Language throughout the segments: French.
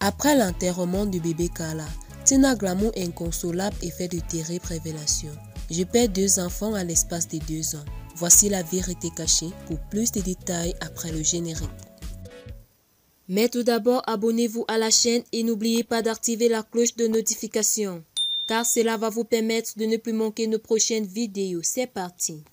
Après l'enterrement du bébé Carla, Tina Glamour inconsolable et fait de terribles révélations. Je perds 2 enfants à l'espace de 2 ans. Voici la vérité cachée pour plus de détails après le générique. Mais tout d'abord, abonnez-vous à la chaîne et n'oubliez pas d'activer la cloche de notification, car cela va vous permettre de ne plus manquer nos prochaines vidéos. C'est parti!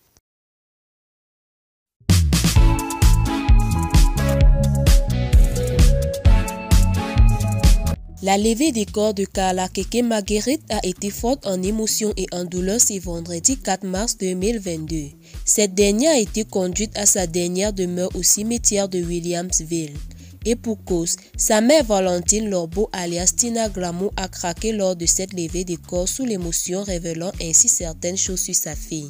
La levée des corps de Carla Keke Marguerite a été forte en émotion et en douleur ce vendredi 4 mars 2022. Cette dernière a été conduite à sa dernière demeure au cimetière de Williamsville. Et pour cause, sa mère Valentine Lorbeau alias Tina Glamour a craqué lors de cette levée des corps sous l'émotion, révélant ainsi certaines choses sur sa fille.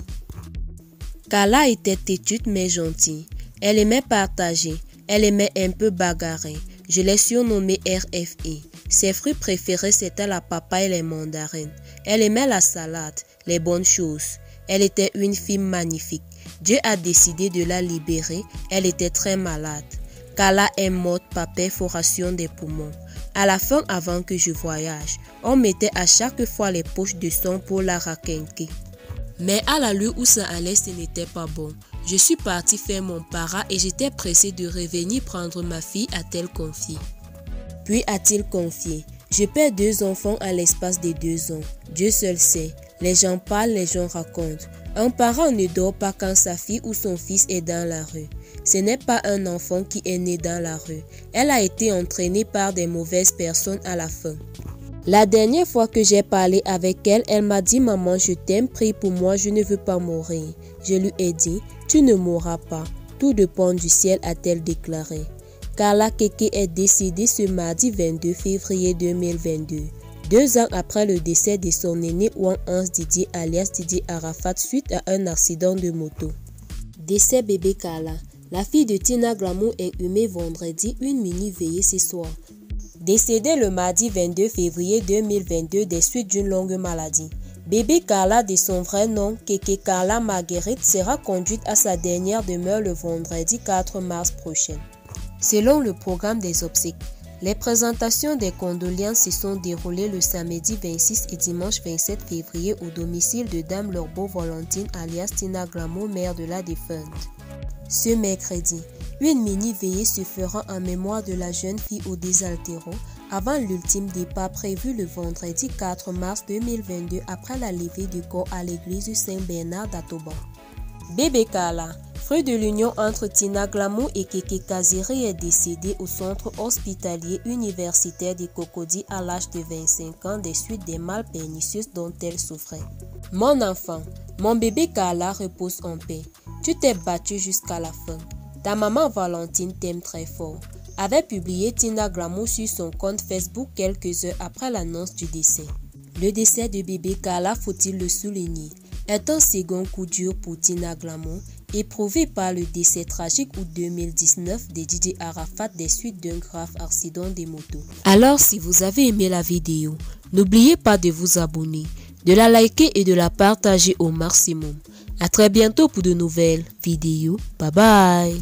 Carla était têtue mais gentille. Elle aimait partager. Elle aimait un peu bagarrer. Je l'ai surnommée RFE. Ses fruits préférés c'étaient la papaye et les mandarines. Elle aimait la salade, les bonnes choses. Elle était une fille magnifique. Dieu a décidé de la libérer. Elle était très malade. Carla est morte par perforation des poumons. À la fin, avant que je voyage, on mettait à chaque fois les poches de sang pour la raquinquer. Mais à l'allure où ça allait, ce n'était pas bon. Je suis partie faire mon para et j'étais pressée de revenir prendre ma fille, a-t-elle confié. Puis a-t-il confié, je perds 2 enfants à l'espace de 2 ans. Dieu seul sait. Les gens parlent, les gens racontent. Un parent ne dort pas quand sa fille ou son fils est dans la rue. Ce n'est pas un enfant qui est né dans la rue. Elle a été entraînée par des mauvaises personnes à la fin. La dernière fois que j'ai parlé avec elle, elle m'a dit « Maman, je t'aime, prie pour moi, je ne veux pas mourir. » Je lui ai dit « Tu ne mourras pas. Tout dépend du ciel » a-t-elle déclaré. Carla Keke est décédée ce mardi 22 février 2022, 2 ans après le décès de son aîné Ouang Hans Didier alias Didier Arafat suite à un accident de moto. Décès bébé Carla. La fille de Tina Glamour est inhumée vendredi, une mini-veillée ce soir. Décédée le mardi 22 février 2022 des suites d'une longue maladie. Bébé Carla, de son vrai nom, Keke Carla Marguerite, sera conduite à sa dernière demeure le vendredi 4 mars prochain. Selon le programme des obsèques, les présentations des condoléances se sont déroulées le samedi 26 et dimanche 27 février au domicile de Dame Lorbeau Valentine alias Tina Glamour, mère de la défunte. Ce mercredi, une mini-veillée se fera en mémoire de la jeune fille au désaltéro avant l'ultime départ prévu le vendredi 4 mars 2022 après la levée du corps à l'église Saint-Bernard d'Atoban. Bébé Carla, fruit de l'union entre Tina Glamour et Keke Kaziri, est décédée au centre hospitalier universitaire de Cocody à l'âge de 25 ans des suites des mal pernicieuses dont elle souffrait. Mon enfant, mon bébé Carla repose en paix. Tu t'es battu jusqu'à la fin. Ta maman Valentine t'aime très fort, avait publié Tina Glamour sur son compte Facebook quelques heures après l'annonce du décès. Le décès de bébé Carla, faut-il le souligner, est un second coup dur pour Tina Glamour, éprouvé par le décès tragique août 2019 de Didier Arafat des suites d'un grave accident de moto. Alors si vous avez aimé la vidéo, n'oubliez pas de vous abonner, de la liker et de la partager au maximum. À très bientôt pour de nouvelles vidéos. Bye bye.